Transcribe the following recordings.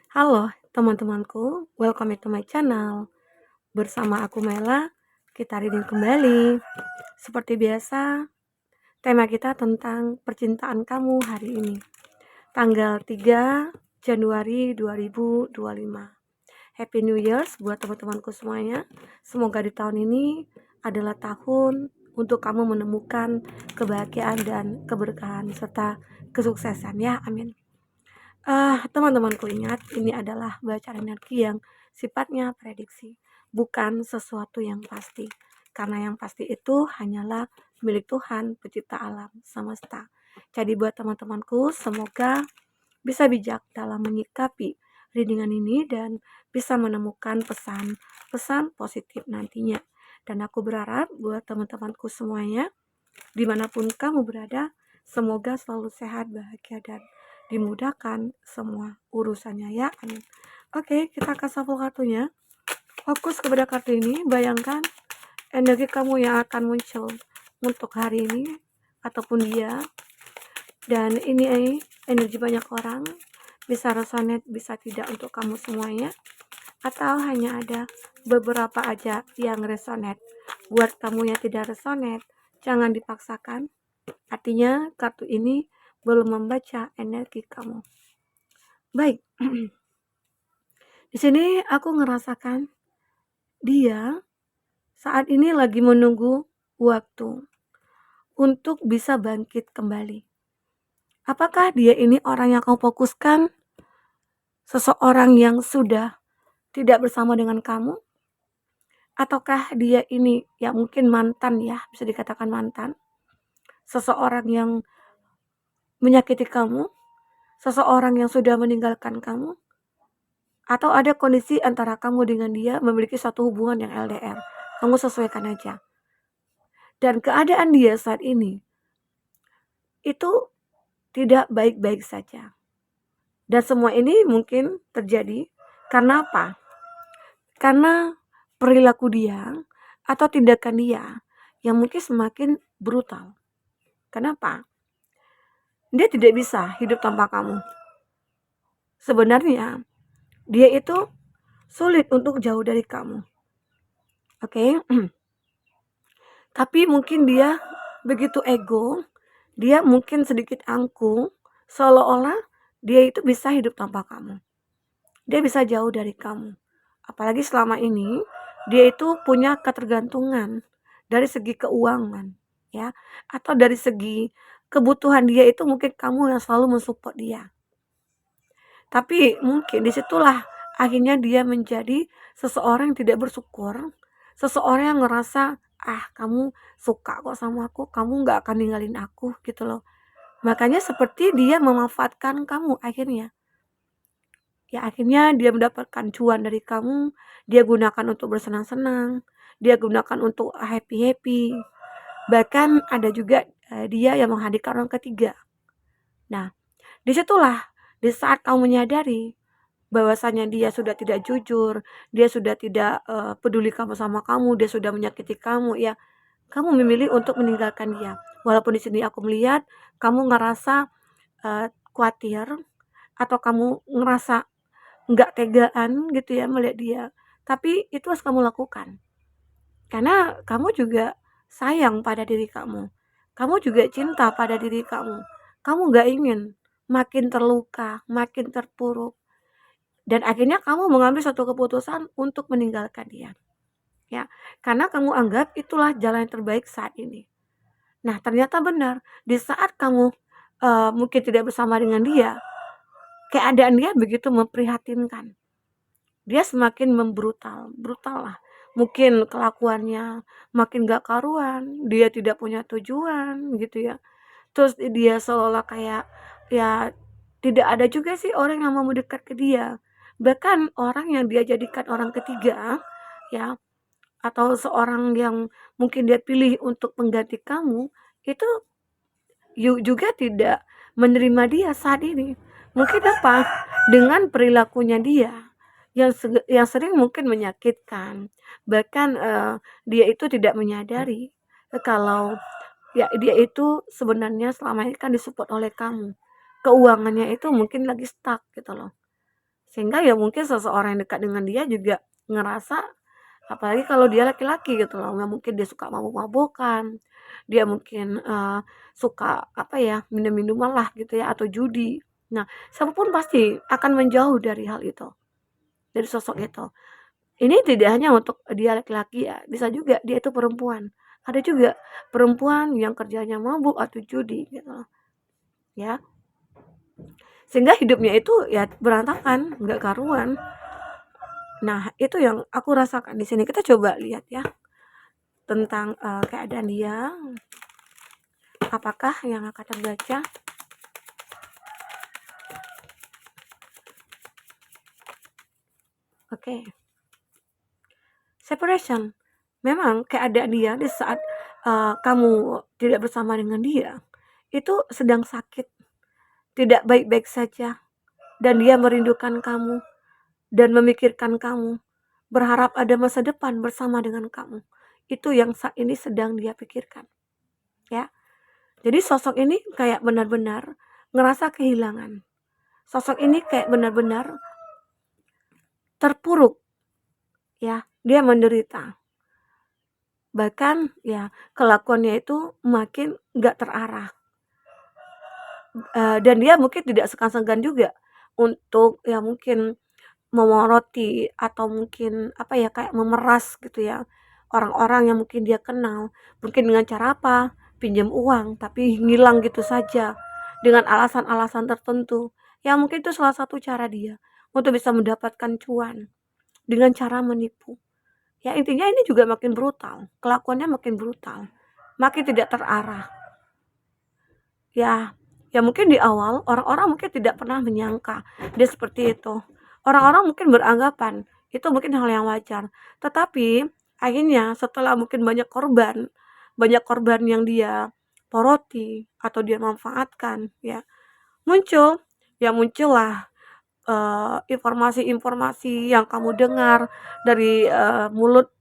Halo teman-temanku, welcome to my channel. Bersama aku Mela, kita reading kembali. Seperti biasa, tema kita tentang percintaan kamu hari ini. Tanggal 3 Januari 2025. Happy New Year buat teman-temanku semuanya. Semoga di tahun ini adalah tahun untuk kamu menemukan kebahagiaan dan keberkahan serta kesuksesan ya, amin. Teman-temanku ingat, ini adalah bacaan energi yang sifatnya prediksi, bukan sesuatu yang pasti. Karena yang pasti itu hanyalah milik Tuhan, pencipta alam semesta. Jadi buat teman-temanku, semoga bisa bijak dalam menyikapi readingan ini dan bisa menemukan pesan-pesan positif nantinya. Dan aku berharap buat teman-temanku semuanya, dimanapun kamu berada, semoga selalu sehat, bahagia, dan dimudahkan semua urusannya ya, amin. Oke, kita akan shuffle kartunya. Fokus kepada kartu ini, bayangkan energi kamu yang akan muncul untuk hari ini ataupun dia. Dan ini energi banyak orang, bisa resonate, bisa tidak untuk kamu semuanya, atau hanya ada beberapa aja yang resonate. Buat kamu yang tidak resonate, jangan dipaksakan. Artinya kartu ini belum membaca energi kamu. Baik. Di sini aku ngerasakan dia saat ini lagi menunggu waktu untuk bisa bangkit kembali. Apakah dia ini orang yang kamu fokuskan? Seseorang yang sudah tidak bersama dengan kamu? Ataukah dia ini ya mungkin mantan ya, bisa dikatakan mantan? Seseorang yang menyakiti kamu? Seseorang yang sudah meninggalkan kamu? Atau ada kondisi antara kamu dengan dia memiliki satu hubungan yang LDR. Kamu sesuaikan aja. Dan keadaan dia saat ini itu tidak baik-baik saja. Dan semua ini mungkin terjadi karena apa? Karena perilaku dia atau tindakan dia yang mungkin semakin brutal. Kenapa? Dia tidak bisa hidup tanpa kamu. Sebenarnya dia itu sulit untuk jauh dari kamu. Oke? Tapi mungkin dia begitu ego, dia mungkin sedikit angkuh, seolah-olah dia itu bisa hidup tanpa kamu. Dia bisa jauh dari kamu. Apalagi selama ini dia itu punya ketergantungan dari segi keuangan, ya, atau dari segi kebutuhan dia itu mungkin kamu yang selalu mensupport dia. Tapi mungkin disitulah akhirnya dia menjadi seseorang yang tidak bersyukur, seseorang yang ngerasa, kamu suka kok sama aku, kamu gak akan ninggalin aku gitu loh. Makanya seperti dia memanfaatkan kamu akhirnya. Ya akhirnya dia mendapatkan cuan dari kamu, dia gunakan untuk bersenang-senang, dia gunakan untuk happy-happy. Bahkan ada juga dia yang menghadirkan orang ketiga. Nah, disitulah di saat kamu menyadari bahwasanya dia sudah tidak jujur, dia sudah tidak peduli kamu sama kamu, dia sudah menyakiti kamu, ya kamu memilih untuk meninggalkan dia. Walaupun di sini aku melihat kamu ngerasa khawatir atau kamu ngerasa nggak tegaan gitu ya melihat dia, tapi itu harus kamu lakukan karena kamu juga sayang pada diri kamu juga cinta pada diri kamu nggak ingin makin terluka, makin terpuruk, dan akhirnya kamu mengambil suatu keputusan untuk meninggalkan dia, ya, karena kamu anggap itulah jalan yang terbaik saat ini. Nah ternyata benar, di saat kamu mungkin tidak bersama dengan dia, keadaan dia begitu memprihatinkan. Dia semakin brutal lah. Mungkin kelakuannya makin gak karuan, dia tidak punya tujuan gitu ya. Terus dia seolah kayak ya tidak ada juga sih orang yang mau mendekat ke dia. Bahkan orang yang dia jadikan orang ketiga ya, atau seorang yang mungkin dia pilih untuk mengganti kamu, itu juga tidak menerima dia saat ini. Mungkin apa? Dengan perilakunya dia yang sering mungkin menyakitkan. Bahkan dia itu tidak menyadari kalau ya dia itu sebenarnya selama ini kan disupport oleh kamu. Keuangannya itu mungkin lagi stuck gitu loh. Sehingga ya mungkin seseorang yang dekat dengan dia juga ngerasa, apalagi kalau dia laki-laki gitu loh, nggak mungkin dia suka mabuk-mabukan, dia mungkin suka apa ya, minum-minuman lah gitu ya, atau judi. Nah, siapapun pasti akan menjauh dari hal itu, dari sosok itu. Ini tidak hanya untuk dia laki-laki ya, bisa juga dia itu perempuan. Ada juga perempuan yang kerjanya mabuk atau judi gitu loh, ya. Sehingga hidupnya itu ya berantakan, nggak karuan. Nah, itu yang aku rasakan di sini. Kita coba lihat ya tentang keadaan dia. Apakah yang akan terbaca? Oke. Separation. Memang keadaan dia di saat kamu tidak bersama dengan dia itu sedang sakit, tidak baik-baik saja, dan dia merindukan kamu dan memikirkan kamu, berharap ada masa depan bersama dengan kamu. Itu yang saat ini sedang dia pikirkan, ya. Jadi sosok ini kayak benar-benar ngerasa kehilangan. Sosok ini kayak benar-benar terpuruk, ya. Dia menderita. Bahkan ya kelakuannya itu makin gak terarah. Dan dia mungkin tidak segan-segan juga untuk ya mungkin memoroti atau mungkin apa ya, kayak memeras gitu ya, orang-orang yang mungkin dia kenal. Mungkin dengan cara apa? Pinjam uang tapi ngilang gitu saja dengan alasan-alasan tertentu. Ya mungkin itu salah satu cara dia untuk bisa mendapatkan cuan dengan cara menipu. Ya intinya ini juga makin brutal, kelakuannya makin brutal, makin tidak terarah. Ya mungkin di awal orang-orang mungkin tidak pernah menyangka dia seperti itu. Orang-orang mungkin beranggapan itu mungkin hal yang wajar. Tetapi akhirnya setelah mungkin banyak korban yang dia poroti atau dia manfaatkan, ya muncul, ya muncullah informasi-informasi yang kamu dengar dari mulut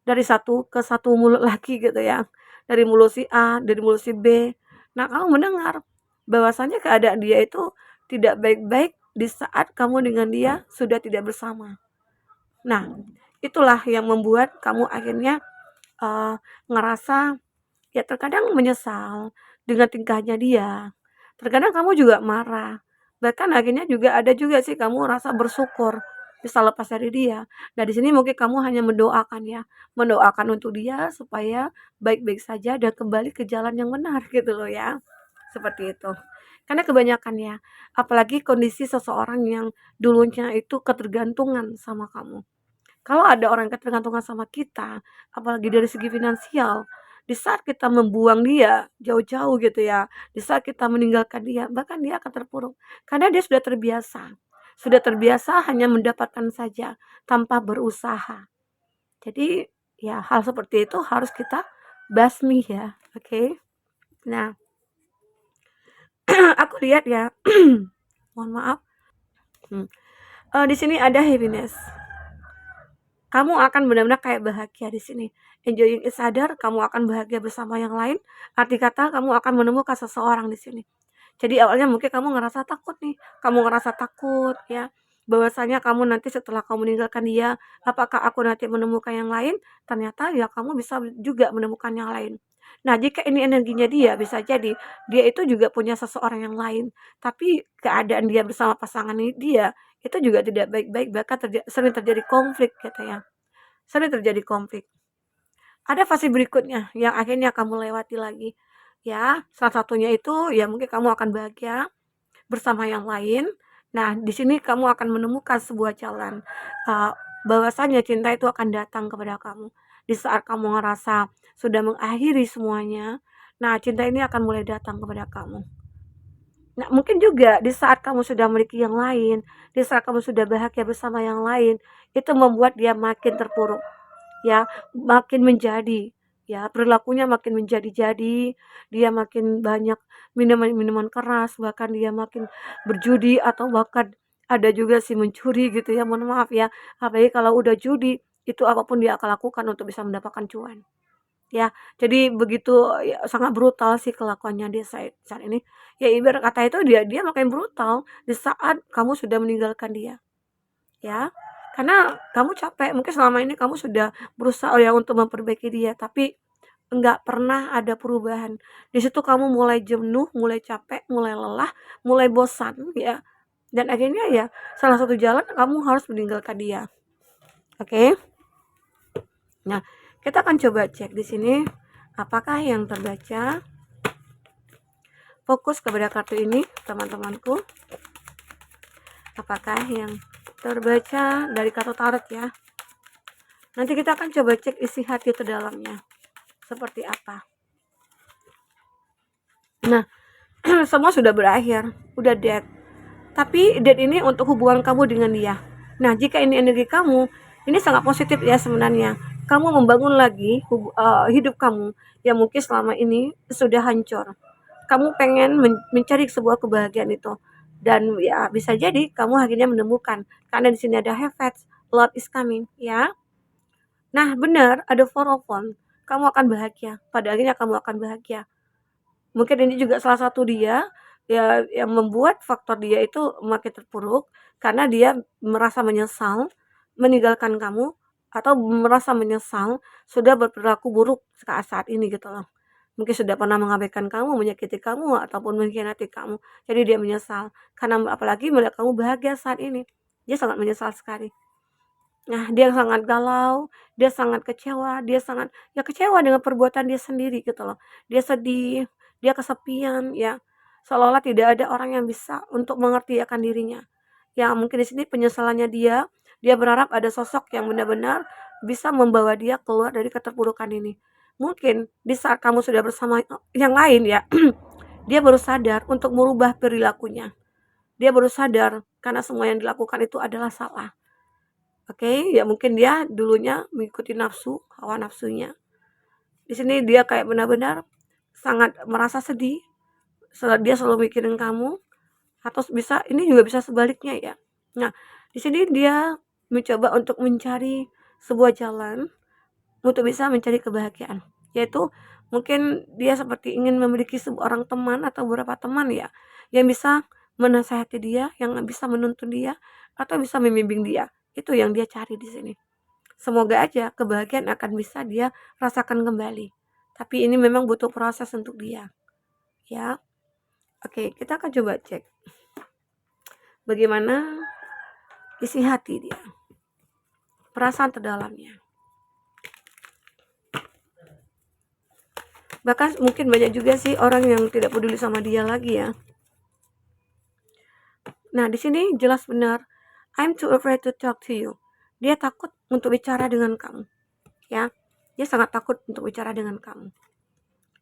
dari satu ke satu mulut lagi gitu ya. Dari mulut si A, dari mulut si B. Nah, kamu mendengar bahwasanya keadaan dia itu tidak baik-baik di saat kamu dengan dia sudah tidak bersama. Nah, itulah yang membuat kamu akhirnya ngerasa ya terkadang menyesal dengan tingkahnya dia. Terkadang kamu juga marah. Bahkan akhirnya juga ada juga sih kamu rasa bersyukur bisa lepas dari dia. Nah, di sini mungkin kamu hanya mendoakan ya, mendoakan untuk dia supaya baik-baik saja dan kembali ke jalan yang benar gitu loh ya. Seperti itu. Karena kebanyakan ya, apalagi kondisi seseorang yang dulunya itu ketergantungan sama kamu. Kalau ada orang yang ketergantungan sama kita, apalagi dari segi finansial, di saat kita membuang dia jauh-jauh gitu ya, di saat kita meninggalkan dia, bahkan dia akan terpuruk. Karena dia sudah terbiasa hanya mendapatkan saja tanpa berusaha. Jadi ya hal seperti itu harus kita basmi ya, oke? Nah, aku lihat ya, mohon maaf. Di sini ada happiness. Kamu akan benar-benar kayak bahagia di sini. Enjoying each other, kamu akan bahagia bersama yang lain. Arti kata kamu akan menemukan seseorang di sini. Jadi awalnya mungkin kamu ngerasa takut nih, kamu ngerasa takut ya, bahwasanya kamu nanti setelah kamu meninggalkan dia, apakah aku nanti menemukan yang lain? Ternyata ya kamu bisa juga menemukan yang lain. Nah, jika ini energinya dia, bisa jadi dia itu juga punya seseorang yang lain, tapi keadaan dia bersama pasangan dia itu juga tidak baik-baik, bahkan sering terjadi konflik gitu ya. Sering terjadi konflik. Ada fase berikutnya yang akhirnya kamu lewati lagi. Ya, salah satunya itu ya mungkin kamu akan bahagia bersama yang lain. Nah, di sini kamu akan menemukan sebuah jalan bahwasanya cinta itu akan datang kepada kamu. Di saat kamu ngerasa sudah mengakhiri semuanya, nah cinta ini akan mulai datang kepada kamu. Nah, mungkin juga di saat kamu sudah memiliki yang lain, di saat kamu sudah bahagia bersama yang lain, itu membuat dia makin terpuruk, ya, makin menjadi, ya, perilakunya makin menjadi-jadi, dia makin banyak minuman-minuman keras, bahkan dia makin berjudi atau bahkan ada juga sih mencuri gitu ya, mohon maaf ya. Apalagi kalau udah judi, itu apapun dia akan lakukan untuk bisa mendapatkan cuan. Ya, jadi begitu ya sangat brutal sih kelakuannya dia saat ini. Ya ibarat kata itu dia makin brutal di saat kamu sudah meninggalkan dia. ya. Karena kamu capek, mungkin selama ini kamu sudah berusaha ya untuk memperbaiki dia, tapi enggak pernah ada perubahan. Di situ kamu mulai jenuh, mulai capek, mulai lelah, mulai bosan ya. Dan akhirnya ya salah satu jalan kamu harus meninggalkan dia. Oke? Nah, kita akan coba cek di sini apakah yang terbaca. Fokus kepada kartu ini, teman-temanku. Apakah yang terbaca dari kartu tarot ya? Nanti kita akan coba cek isi hati terdalamnya seperti apa. Nah, semua sudah berakhir, udah dead. Tapi dead ini untuk hubungan kamu dengan dia. Nah, jika ini energi kamu, ini sangat positif ya sebenarnya. Kamu membangun lagi hidup kamu yang mungkin selama ini sudah hancur. Kamu pengen mencari sebuah kebahagiaan itu. Dan ya bisa jadi kamu akhirnya menemukan. Karena di sini ada Hephaestus, love is coming ya. Nah, benar ada Four of Wands. Kamu akan bahagia. Pada akhirnya kamu akan bahagia. Mungkin ini juga salah satu dia ya yang membuat faktor dia itu makin terpuruk karena dia merasa menyesal meninggalkan kamu atau merasa menyesal sudah berperilaku buruk saat ini gitu loh. Mungkin sudah pernah mengabaikan kamu, menyakiti kamu ataupun mengkhianati kamu. Jadi dia menyesal karena apalagi melihat kamu bahagia saat ini. Dia sangat menyesal sekali. Nah, dia sangat galau, dia sangat kecewa, dia sangat ya kecewa dengan perbuatan dia sendiri gitu loh. Dia sedih, dia kesepian ya. Seolah-olah tidak ada orang yang bisa untuk mengerti akan dirinya. Ya, mungkin di sini penyesalannya dia berharap ada sosok yang benar-benar bisa membawa dia keluar dari keterpurukan ini. Mungkin di saat kamu sudah bersama yang lain ya, dia baru sadar untuk merubah perilakunya. Dia baru sadar karena semua yang dilakukan itu adalah salah. Oke, ya mungkin dia dulunya mengikuti nafsu, hawa nafsunya. Di sini dia kayak benar-benar sangat merasa sedih, dia selalu mikirin kamu, atau ini juga bisa sebaliknya ya. Nah, di sini dia mencoba untuk mencari sebuah jalan untuk bisa mencari kebahagiaan, yaitu mungkin dia seperti ingin memiliki seorang teman atau beberapa teman ya, yang bisa menasehati dia, yang bisa menuntun dia, atau bisa membimbing dia. Itu yang dia cari di sini. Semoga aja kebahagiaan akan bisa dia rasakan kembali. Tapi ini memang butuh proses untuk dia. Ya. Oke, kita akan coba cek bagaimana isi hati dia. Perasaan terdalamnya. Bahkan mungkin banyak juga sih orang yang tidak peduli sama dia lagi ya. Nah, di sini jelas benar, I'm too afraid to talk to you. Dia takut untuk bicara dengan kamu. Ya. Dia sangat takut untuk bicara dengan kamu.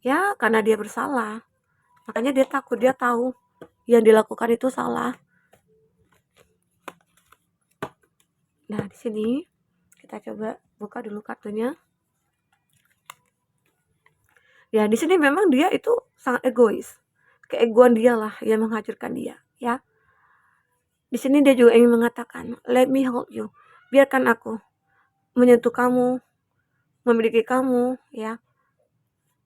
Ya, karena dia bersalah. Makanya dia takut, dia tahu yang dilakukan itu salah. Nah, di sini kita coba buka dulu kartunya. Ya, di sini memang dia itu sangat egois. Keegoan dia lah yang menghancurkan dia, ya. Di sini dia juga ingin mengatakan, let me hold you. Biarkan aku menyentuh kamu, memiliki kamu, ya.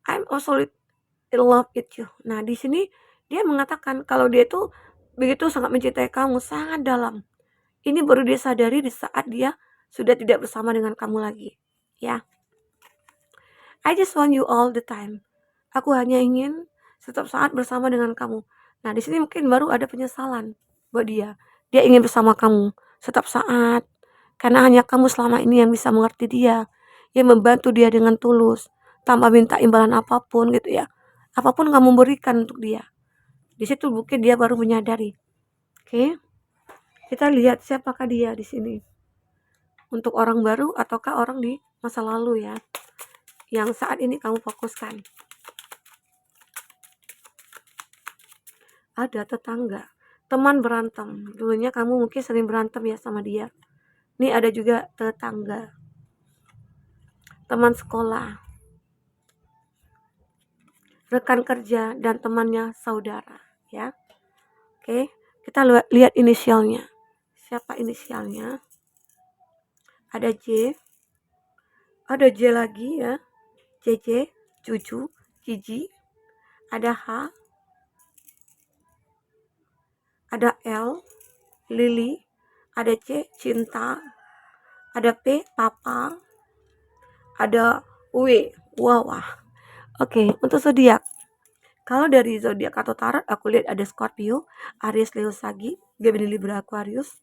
I'm also in love with you. Nah, di sini dia mengatakan kalau dia itu begitu sangat mencintai kamu, sangat dalam. Ini baru dia sadari di saat dia sudah tidak bersama dengan kamu lagi, ya. I just want you all the time. Aku hanya ingin setiap saat bersama dengan kamu. Nah, di sini mungkin baru ada penyesalan buat dia. Dia ingin bersama kamu setiap saat. Karena hanya kamu selama ini yang bisa mengerti dia. Yang membantu dia dengan tulus. Tanpa minta imbalan apapun gitu ya. Apapun kamu berikan untuk dia. Di situ mungkin dia baru menyadari. Oke. Kita lihat siapakah dia di sini. Untuk orang baru ataukah orang di masa lalu ya. Yang saat ini kamu fokuskan. Ada tetangga, teman berantem. Dulunya kamu mungkin sering berantem ya sama dia. Ini ada juga tetangga, teman sekolah, rekan kerja, dan temannya saudara. Ya, oke. Kita lihat inisialnya. Siapa inisialnya? Ada J, ada J lagi ya. JJ, Cucu, Gigi. Ada H, ada L, Lily, ada C, cinta, ada P, papa, ada W, wawah. Oke, untuk zodiak. Kalau dari zodiak atau tarot aku lihat ada Scorpio, Aries, Leo, Sagi, Gemini, Libra, Aquarius,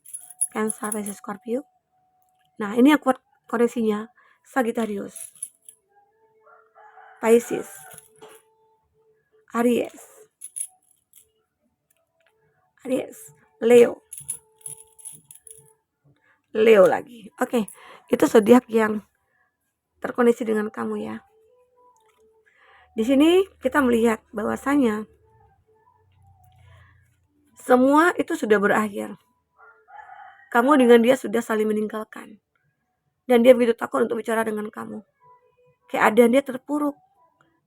Cancer, Pisces, Scorpio. Nah, ini aku koneksinya Sagittarius, Pisces, Aries, Leo lagi. Oke, itu zodiak yang terkoneksi dengan kamu ya. Di sini kita melihat bahwasanya semua itu sudah berakhir. Kamu dengan dia sudah saling meninggalkan. Dan dia begitu takut untuk bicara dengan kamu. Keadaan dia terpuruk.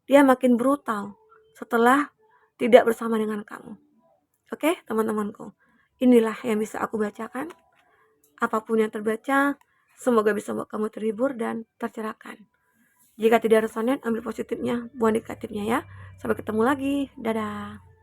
Dia makin brutal setelah tidak bersama dengan kamu. Oke, teman-temanku. Inilah yang bisa aku bacakan. Apapun yang terbaca, semoga bisa membuat kamu terhibur dan tercerahkan. Jika tidak resonate, ambil positifnya, buang negatifnya ya. Sampai ketemu lagi. Dadah.